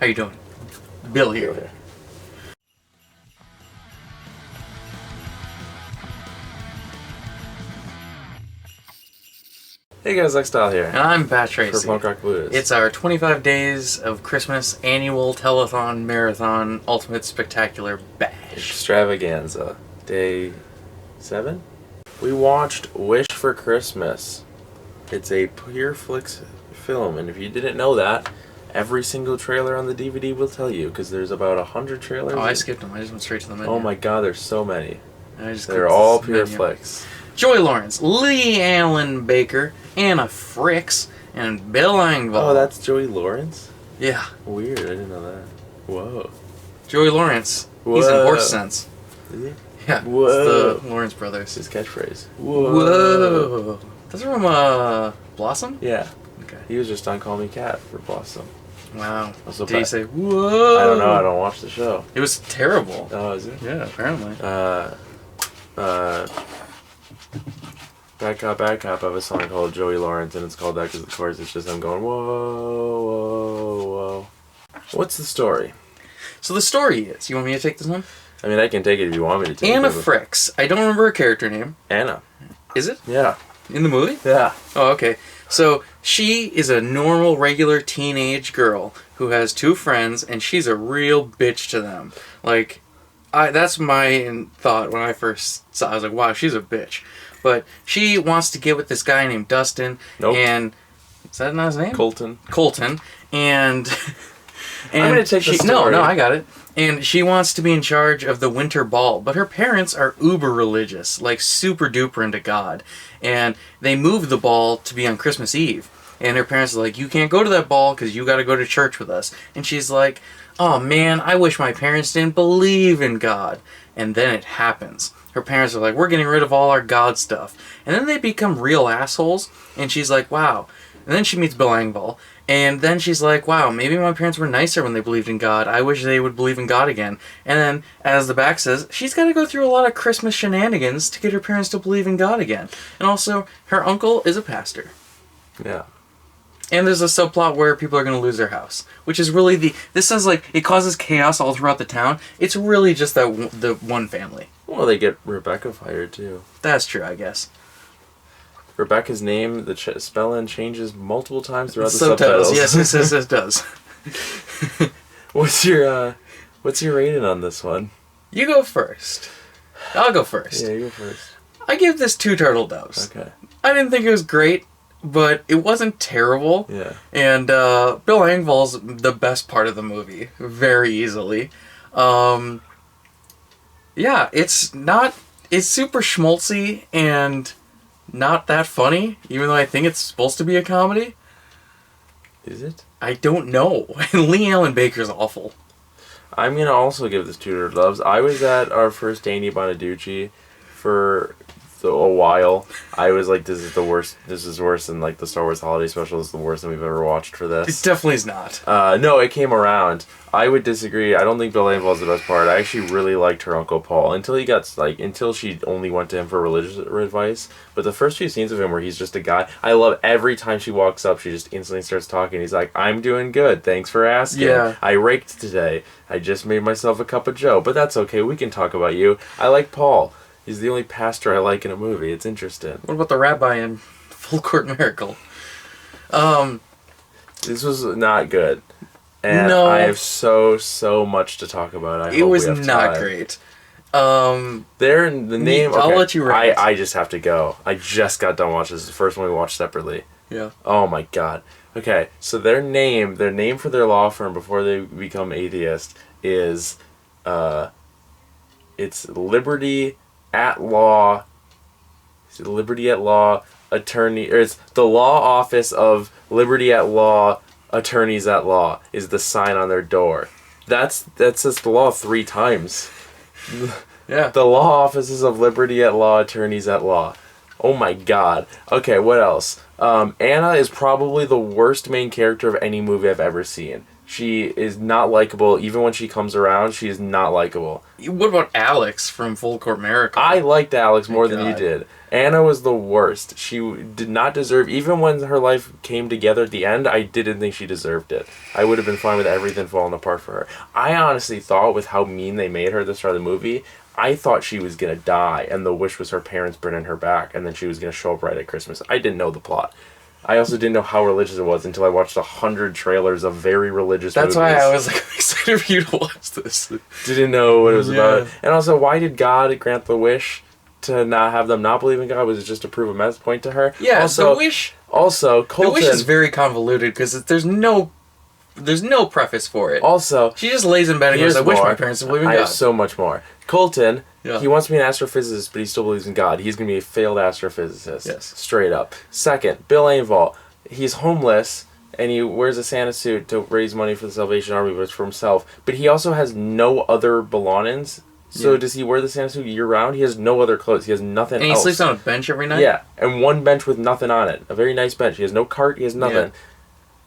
How you doing? Bill here. Hey guys, Lexstyle here. And I'm Pat Tracy. For Punk Rock Blues. It's our 25 Days of Christmas Annual Telethon Marathon Ultimate Spectacular Bash. Extravaganza. Day 7? We watched Wish for Christmas. It's a Pure Flix film, and if you didn't know that, every single trailer on the DVD will tell you, because there's about 100 trailers. Oh, I skipped them. I just went straight to the menu. Oh my god, there's so many. They're all Pure Flix. Joy Lawrence, Leigh-Allan Baker, Anna Fricks, and Bill Engvall. Oh, that's Joey Lawrence? Yeah. Weird, I didn't know that. Whoa. Joey Lawrence. Whoa. He's in Horse Sense. Is he? Yeah. Whoa. It's the Lawrence brothers. His catchphrase. Whoa. That's from Blossom? Yeah. Okay. He was just on Call Me Cat for Blossom. Wow. Also Did he say, whoa? I don't know, I don't watch the show. It was terrible. Oh, is it? Yeah, apparently. Bad Cop, I have a song called Joey Lawrence, and it's called that because the chorus is just him going, whoa, whoa, whoa. What's the story? So the story is, you want me to take this one? I mean, I can take it if you want me to take it. Anna Fricks. I don't remember her character name. Anna. Is it? Yeah. In the movie? Yeah. Oh, okay. So she is a normal, regular teenage girl who has two friends, and she's a real bitch to them. Like, that's my thought when I first saw it. I was like, wow, she's a bitch. But she wants to get with this guy named Dustin. Nope. And is that not his name? Colton. And I'm going to take the story. No, I got it. And she wants to be in charge of the winter ball. But her parents are uber religious, like super duper into God. And they moved the ball to be on Christmas Eve. And her parents are like, you can't go to that ball because you got to go to church with us. And she's like, oh man, I wish my parents didn't believe in God. And then it happens. Her parents are like, we're getting rid of all our God stuff. And then they become real assholes. And she's like, wow. And then she meets Bill Engvall. And then she's like, wow, maybe my parents were nicer when they believed in God. I wish they would believe in God again. And then, as the back says, she's got to go through a lot of Christmas shenanigans to get her parents to believe in God again. And also, her uncle is a pastor. Yeah. And there's a subplot where people are going to lose their house, which is really this sounds like it causes chaos all throughout the town. It's really just the one family. Well, they get Rebecca fired, too. That's true, I guess. Rebecca's name, the spelling changes multiple times throughout the subtitles. Yes, it does. What's your rating on this one? You go first. I'll go first. Yeah, you go first. I give this 2 turtle doves. Okay. I didn't think it was great, but it wasn't terrible. Yeah. And Bill Engvall's the best part of the movie, very easily. Yeah, it's super schmaltzy and not that funny, even though I think it's supposed to be a comedy. Is it? I don't know. Leigh-Allan Baker's awful. I'm going to also give this 2 turtle doves. I was at our first Danny Bonaducci for a while. I was like, this is the worst. This is worse than like the Star Wars Holiday Special. This is the worst than we've ever watched for this. It definitely is not. No, it came around. I would disagree. I don't think Bill Engvall's the best part. I actually really liked her Uncle Paul until she only went to him for religious advice. But the first few scenes of him where he's just a guy, I love every time she walks up, she just instantly starts talking. He's like, I'm doing good. Thanks for asking. Yeah. I raked today. I just made myself a cup of joe. But that's okay. We can talk about you. I like Paul. He's the only pastor I like in a movie. It's interesting. What about the rabbi in Full Court Miracle? This was not good. And no. I have so much to talk about. It was not great. They're the name. I'll okay, let you rate. I just have to go. I just got done watching. This is the first one we watched separately. Yeah. Oh my god. Okay, so their name for their law firm before they become atheist is, it's Liberty at Law. Liberty at Law Attorney, or it's the Law Office of Liberty at Law Attorneys at Law is the sign on their door. That says the law 3 times. Yeah. The law offices of Liberty at Law Attorneys at Law. Oh my god. Okay, what else? Anna is probably the worst main character of any movie I've ever seen. She is not likable. Even when she comes around, she is not likable. What about Alex from Full Court Miracle? I liked Alex more than you God. did. Anna was the worst. She did not deserve... Even when her life came together at the end, I didn't think she deserved it. I would have been fine with everything falling apart for her. I honestly thought, with how mean they made her at the start of the movie, I thought she was going to die, and the wish was her parents bringing her back, and then she was going to show up right at Christmas. I didn't know the plot. I also didn't know how religious it was until I watched 100 trailers of very religious movies. That's why I was like excited for you to watch this. Didn't know what it was about. And also, why did God grant the wish to not have them not believe in God? Was it just to prove a message point to her? Yeah, also, the wish... Also, Colton... The wish is very convoluted because there's no preface for it. Also... She just lays in bed and goes, I wish my parents would believe in God. I have so much more. Colton, he wants to be an astrophysicist, but he still believes in God. He's going to be a failed astrophysicist. Yes. Straight up. Second, Bill Engvall. He's homeless, and he wears a Santa suit to raise money for the Salvation Army, but it's for himself. But he also has no other belongings. So does he wear the Santa suit year-round? He has no other clothes. He has nothing else. And he sleeps on a bench every night? Yeah, and one bench with nothing on it. A very nice bench. He has no cart. He has nothing. Yeah.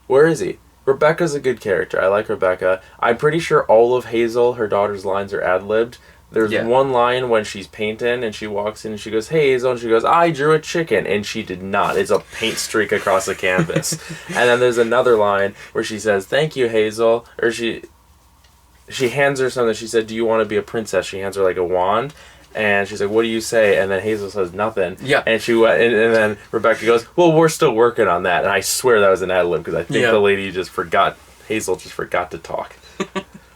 Where is he? Rebecca's a good character. I like Rebecca. I'm pretty sure all of Hazel, her daughter's lines, are ad-libbed. There's one line when she's painting and she walks in and she goes, "Hey, Hazel," and she goes, "I drew a chicken," and she did not. It's a paint streak across the canvas. And then there's another line where she says, "Thank you, Hazel," or she hands her something. She said, "Do you want to be a princess?" She hands her like a wand. And she's like, "What do you say?" And then Hazel says nothing. Yeah. And she went, and then Rebecca goes, "Well, we're still working on that." And I swear that was an ad lib because I think the lady just forgot. Hazel just forgot to talk.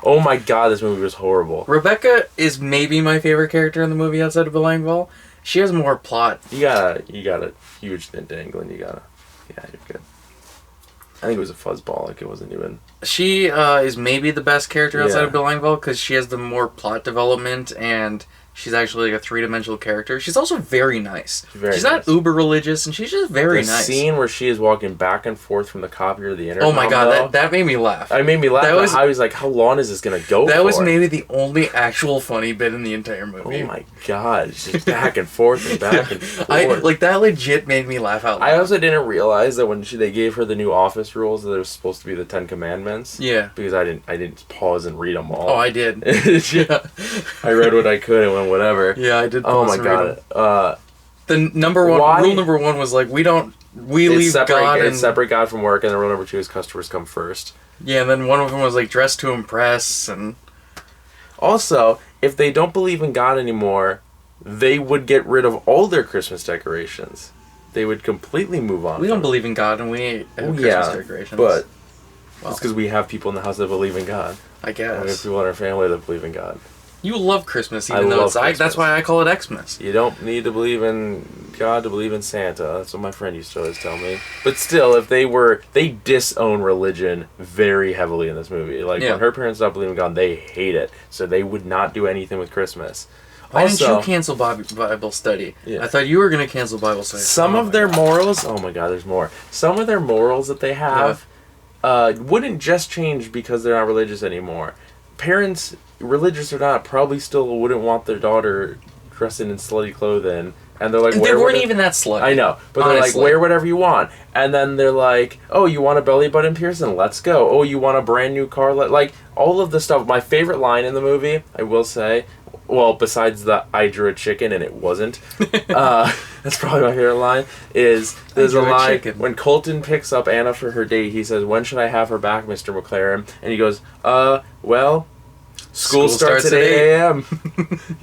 Oh my God, this movie was horrible. Rebecca is maybe my favorite character in the movie outside of Bill Engvall. She has more plot. You got a huge stint to England. You're good. I think it was a fuzzball. Like, it wasn't even... She is maybe the best character outside of Bill Engvall because she has the more plot development and she's actually like a three-dimensional character. She's also very nice. She's not uber religious and she's just very nice. The scene where she is walking back and forth from the copier to the internet. Oh my God, that made me laugh. It made me laugh. I was like, how long is this going to go for? That was maybe the only actual funny bit in the entire movie. Oh my God. It's just back and forth and back and forth. That legit made me laugh out loud. I also didn't realize that when they gave her the new office rules that it was supposed to be the 10 Commandments. Yeah. Because I didn't pause and read them all. Oh, I did. I read what I could and went whatever. Yeah, I did. Oh my God! The rule number one was like we leave God and separate God from work, and the rule number two is customers come first. Yeah, and then one of them was like dress to impress, and also if they don't believe in God anymore, they would get rid of all their Christmas decorations. They would completely move on. We don't believe in God, and we have Christmas decorations. But it's because we have people in the house that believe in God. I guess. And we have people in our family that believe in God. You love Christmas, even though that's why I call it Xmas. You don't need to believe in God to believe in Santa. That's what my friend used to always tell me. But still, if they disown religion very heavily in this movie. Like, when her parents don't believe in God, they hate it. So they would not do anything with Christmas. Why didn't you cancel Bible study? Yeah. I thought you were going to cancel Bible study. Some of their morals... Oh my God, there's more. Some of their morals that they have wouldn't just change because they're not religious anymore. Parents... religious or not, probably still wouldn't want their daughter dressing in slutty clothing. And they're like, they weren't even that slutty. I know. But they're like, wear whatever you want. And then they're like, oh, you want a belly button piercing? Let's go. Oh, you want a brand new car? Like, all of the stuff. My favorite line in the movie, I will say, well, besides the I drew a chicken and it wasn't, that's probably my favorite line, is there's a line when Colton picks up Anna for her date, he says, "When should I have her back, Mr. McLaren?" And he goes, well... School starts at 8 a.m.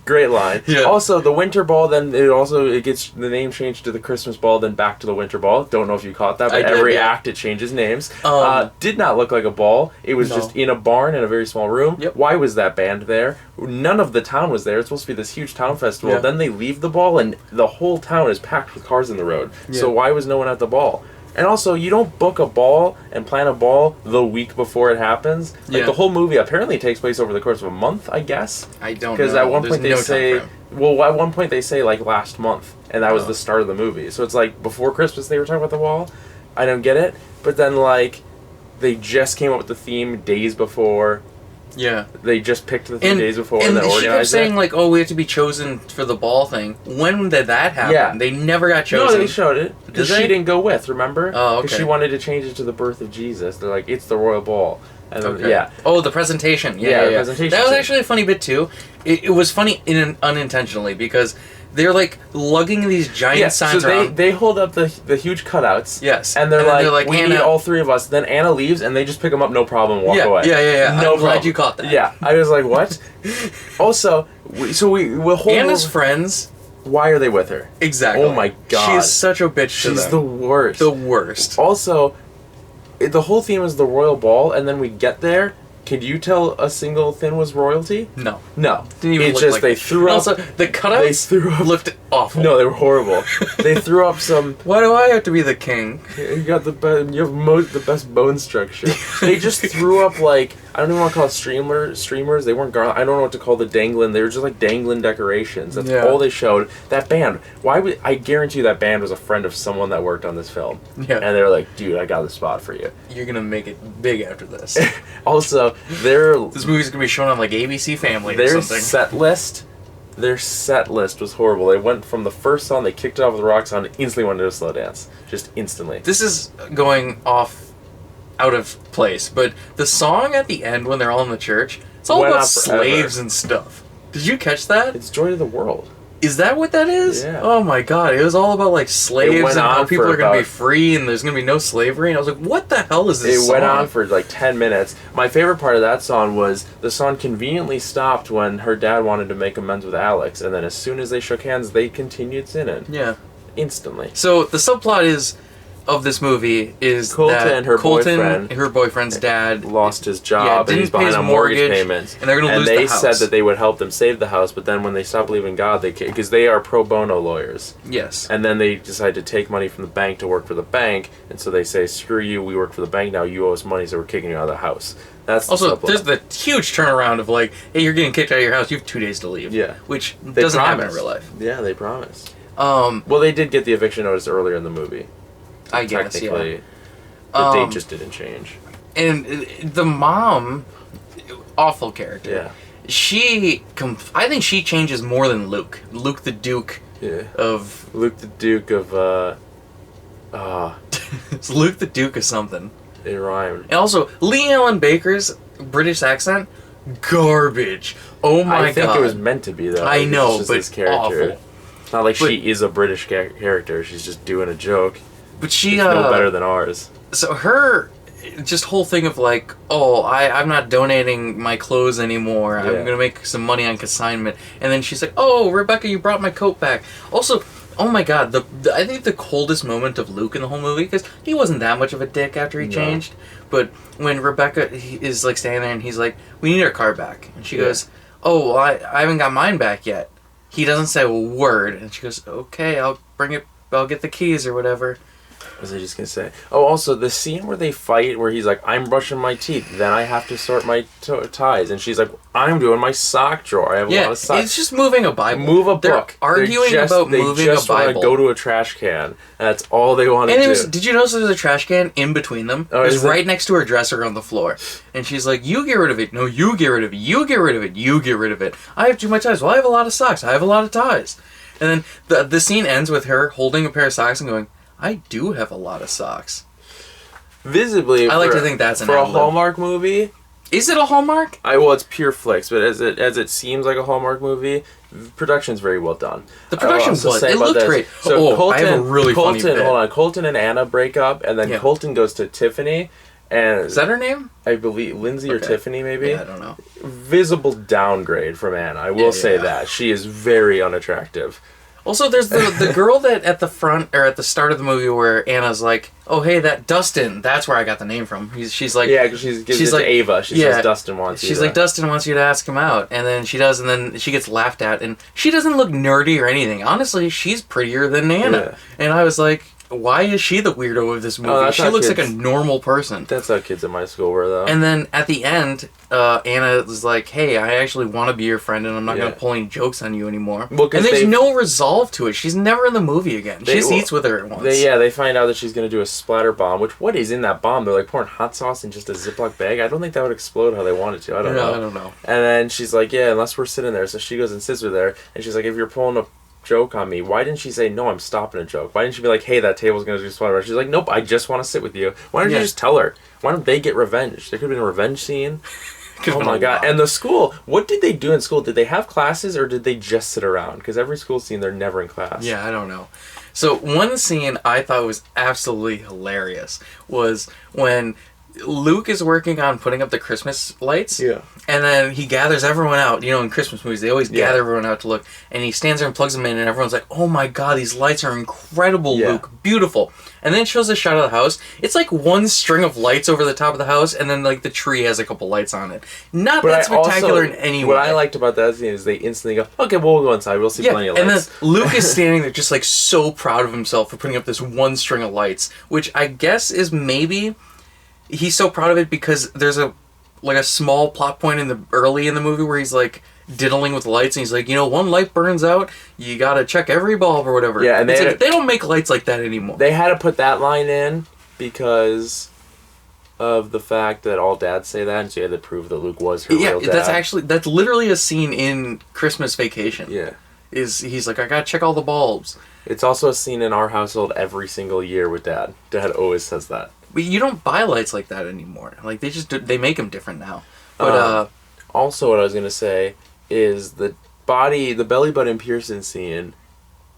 Great line. Yeah. Also, the winter ball, then it gets the name changed to the Christmas ball, then back to the winter ball. Don't know if you caught that, but every act it changes names. Did not look like a ball. It was just in a barn in a very small room. Yep. Why was that band there? None of the town was there. It's supposed to be this huge town festival. Yeah. Then they leave the ball, and the whole town is packed with cars in the road. Yeah. So why was no one at the ball? And also, you don't book a ball and plan a ball the week before it happens. Like, the whole movie apparently takes place over the course of a month, I guess. I don't know. Because at one point they say... Well, at one point they say, like, last month. And that was the start of the movie. So it's like, before Christmas they were talking about the wall. I don't get it. But then, like, they just came up with the theme days before... Yeah. They just picked the 3 days before and then organized it. And she kept saying, like, oh, we have to be chosen for the ball thing. When did that happen? Yeah. They never got chosen. No, they showed it. Because she didn't go with, remember? Oh, okay. Because she wanted to change it to the birth of Jesus. They're like, it's the royal ball. And then, Okay. yeah. Oh, the presentation. Yeah, Yeah. the presentation That was scene. actually a funny bit too. It was funny unintentionally because they're like lugging these giant signs so around. they hold up the huge cutouts. Yes. And they're then like, we need Anna, all three of us. Then Anna leaves, and they just pick them up, no problem, and walk away. Yeah. No I'm glad problem. you caught that. Yeah, I was like, what? Also, we'll hold Anna's friends. Why are they with her? Exactly. Oh my god. She is such a bitch to She's them. the worst. The worst. Also, the whole theme is the royal ball, and then we get there. Can you tell a single thing was royalty? No. No. Didn't even it's look just like they threw up. Also, the cutouts looked awful. No, they were horrible. They threw up some. Why do I have to be the king? You got you have the best bone structure. They just threw up like, I don't even want to call it streamers. They weren't garland. I don't know what to call the dangling. They were just like dangling decorations. That's all they showed. That band. I guarantee you that band was a friend of someone that worked on this film. Yeah. And they were like, dude, I got the spot for you. You're gonna make it big after this. Also, This movie's gonna be shown on like ABC Family or their something. Their set list was horrible. They went from the first song, they kicked it off with a rock song, and instantly went into a slow dance. Just instantly. This is going off out of place, but the song at the end when they're all in the church, it's all Went about on forever. slaves and stuff. Did you catch that? It's Joy to the World. Is that what that is? Yeah. Oh my god, it was all about like slaves went and how on people for are going to be about- free and there's going to be no slavery. And I was like, what the hell is this It song? went on for like 10 minutes. My favorite part of that song was the song conveniently stopped when her dad wanted to make amends with Alex, and then as soon as they shook hands, they continued singing. Yeah. Instantly. So the subplot of this movie is Colton that and her boyfriend, her boyfriend's dad, lost his job, and didn't he's pay behind his on mortgage mortgage, payments. and they're gonna lose they the house. said that they would help them save the house, but then when they stopped believing God, because they are pro bono lawyers. Yes. And then they decide to take money from the bank to work for the bank, and so they say, screw you, we work for the bank now, you owe us money, so we're kicking you out of the house. That's Also, the subplot. there's the huge turnaround of like, hey, you're getting kicked out of your house, you have 2 days to leave. Yeah. Which They doesn't happen in promised. real life. Yeah, they promised. Well, they did get the eviction notice earlier in the movie. I guess, Technically, yeah. the date just didn't change. And the mom, awful character. Yeah. I think she changes more than Luke. Luke the Duke Yeah. of... Luke the Duke of, It's Luke the Duke of something. it rhymed. And also, leigh-allan Baker's British accent, garbage. Oh my god. I think it was meant to be, though. I know, It's just but this character. awful. It's not like But- she is a British character. She's just doing a joke. But she, It's no better than ours. So her just whole thing of like, oh, I'm not donating my clothes anymore. I'm Yeah. gonna make some money on consignment. And then she's like, oh, Rebecca, you brought my coat back. Also, oh my god, I think the coldest moment of Luke in the whole movie, because he wasn't that much of a dick after he No. changed, but when Rebecca is like standing there and he's like, we need our car back, and she goes, oh, well, I haven't got mine back yet. He doesn't say a word, and she goes, okay, I'll get the keys or whatever. What was I just gonna say? Oh, also the scene where they fight, where he's like, "I'm brushing my teeth, then I have to sort my ties," and she's like, "I'm doing my sock drawer. I have a lot of socks." It's just moving a Bible. Move a They're book. arguing They just- about moving a They just want to Bible. go to a trash can. And that's all they want to And do. did you notice there's a trash can in between them? Oh, It was is it? right next to her dresser on the floor. And she's like, you get rid of it. No, you get rid of it. You get rid of it. You get rid of it. I have too much ties. Well, I have a lot of socks. I have a lot of ties. And then the scene ends with her holding a pair of socks and going, I do have a lot of socks. Visibly, I like to think that's an for a ad-lib. Hallmark movie. Is it a Hallmark? Well, it's pure flicks, but as it seems like a Hallmark movie, production's very well done. The production I will also was. say It about looked this. great. So Oh, I have a really funny bit. Hold on, Colton and Anna break up, and then Yeah. Colton goes to Tiffany, and Is that her name? I believe Lindsay or Okay. Tiffany maybe. Yeah, I don't know. Visible downgrade from Anna. I will say Yeah. that she is very unattractive. Also, there's the girl that at the front or at the start of the movie where Anna's like, "Oh, hey, that Dustin. That's where I got the name from." She's like, Yeah, because she's she's like like- Ava. She yeah, says Dustin wants you. she's to- like, Dustin wants you to ask him out, and then she does, and then she gets laughed at, and she doesn't look nerdy or anything. Honestly, she's prettier than Anna, Yeah. and I was like, why is she the weirdo of this movie? that's She how looks like a kids- normal person. That's how kids at my school were, though. And then at the end, Anna was like, hey, I actually want to be your friend, and I'm not Yeah. going to pull any jokes on you anymore. Well, 'cause and there's they- no resolve to it. She's never in the movie again. She just eats with her once. They find out that she's going to do a splatter bomb, which, what is in that bomb? They're like pouring hot sauce in just a Ziploc bag? I don't think that would explode how they want it to. I don't know. I don't know. And then she's like, yeah, unless we're sitting there. So she goes and sits with her, and she's like, if you're pulling joke on me. Why didn't she say, no, I'm stopping a joke? Why didn't she be like, hey, that table's going to do sweater? She's like, nope, I just want to sit with you. Why don't you just tell her? Why don't they get revenge? There could have been a revenge scene. Oh my god. And the school, what did they do in school? Did they have classes or did they just sit around? Because every school scene, they're never in class. Yeah, I don't know. So one scene I thought was absolutely hilarious was when Luke is working on putting up the Christmas lights. Yeah. And then he gathers everyone out. You know, in Christmas movies, they always gather everyone out to look. And he stands there and plugs them in, and everyone's like, oh my god, these lights are incredible, Luke. Beautiful. And then it shows a shot of the house. It's like one string of lights over the top of the house, and then like the tree has a couple lights on it. Not that spectacular in any way. What I liked about that scene is they instantly go, okay, well, we'll go inside. We'll see plenty of lights. And then Luke is standing there just like so proud of himself for putting up this one string of lights, which I guess is maybe... He's so proud of it because there's a small plot point early in the movie where he's like diddling with lights and he's like, one light burns out, you gotta check every bulb or whatever. Yeah, and they don't make lights like that anymore. They had to put that line in because of the fact that all dads say that, and so you had to prove that Luke was her real dad. That's literally a scene in Christmas Vacation. Yeah. He's like, I gotta check all the bulbs. It's also a scene in our household every single year with Dad. Dad always says that. But you don't buy lights like that anymore. Like they make them different now. But also, what I was gonna say is the belly button piercing scene.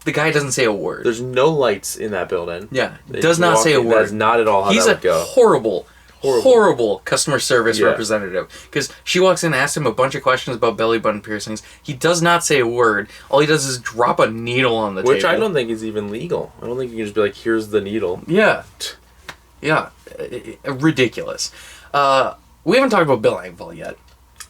The guy doesn't say a word. There's no lights in that building. Yeah, does not say a word. That's not at all how that would go. He's a horrible customer service representative. Because she walks in and asks him a bunch of questions about belly button piercings. He does not say a word. All he does is drop a needle on the table. Which I don't think is even legal. I don't think you can just be like, here's the needle. Yeah. Yeah. Ridiculous. We haven't talked about Bill Engvall yet.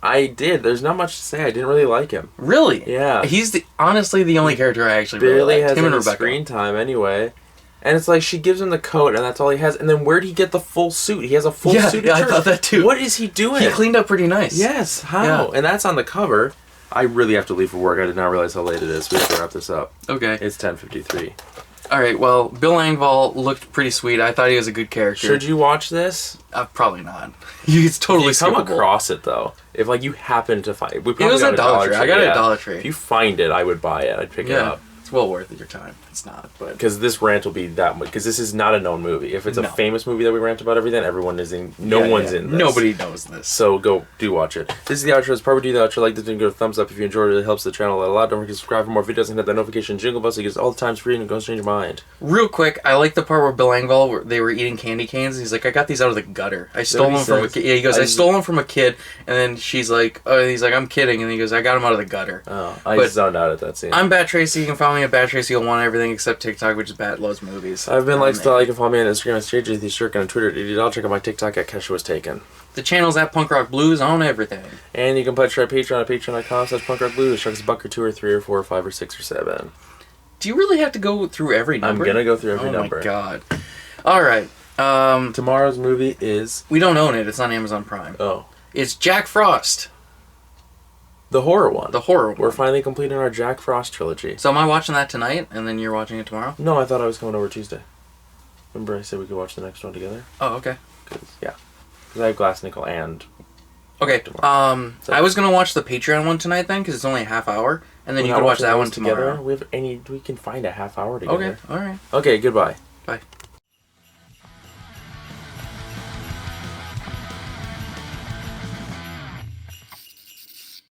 I did. There's not much to say. I didn't really like him. Really? Yeah. He's honestly the only character I actually really liked. Him and Rebecca. Screen time anyway. And it's like she gives him the coat and that's all he has. And then where'd he get the full suit? He has a full suit at church. I thought that too. What is he doing? He cleaned up pretty nice. Yes. How? Yeah. And that's on the cover. I really have to leave for work. I did not realize how late it is. We have to wrap this up. Okay. It's 10:53. All right, well, Bill Engvall looked pretty sweet. I thought he was a good character. Should you watch this? Probably not. It's totally skippable. Come across it, though. If, you happen to find it. It was at Dollar Tree. I got it at Dollar Tree. If you find it, I would buy it. I'd pick it up. It's well worth your time. It's not, but... Because this rant will be that much. Because this is not a known movie. If it's a famous movie that we rant about everything, everyone is in... No one's in this. Nobody knows this. So do watch it. This is the outro. It's probably do the outro. Like this and give a thumbs up if you enjoyed it. It really helps the channel a lot. Don't forget to subscribe for more videos and hit that notification jingle bell so you get all the times free and don't change your mind. Real quick, I like the part where Bill Engvall, they were eating candy canes. And he's like, I got these out of the gutter. I stole them from a kid. Yeah, he goes, I stole them from a kid. And then she's like, he's like, I'm kidding. And he goes, I got them out of the gutter. Oh, I zoned out at that scene. I'm Bat Tracy. You can follow me at Bat Tracy on everything except TikTok, which is Bat Loves Movies. I've been Lifestyle. You can follow me on Instagram at StraightJTHShirk, on Twitter at DDDoll. Check out my TikTok at Kesha Was Taken. The channel's at Punk Rock Blues on everything. And you can pledge to our Patreon at patreon.com/punkrockblues. Sharks $1 or $2 or $3 or $4 or $5 or $6 or $7. Do you really have to go through every number? I'm gonna go through every number. Oh my god. Alright. Tomorrow's movie is... We don't own it. It's on Amazon Prime. Oh. It's Jack Frost. The horror one. The horror one. We're finally completing our Jack Frost trilogy. So am I watching that tonight, and then you're watching it tomorrow? No, I thought I was coming over Tuesday. Remember I said we could watch the next one together? Oh, okay. Because I have Glass Nickel and... Okay, I was going to watch the Patreon one tonight then, because it's only a half hour, and then you could watch that one tomorrow. Together? We can find a half hour together. Okay, alright. Okay, goodbye. Bye.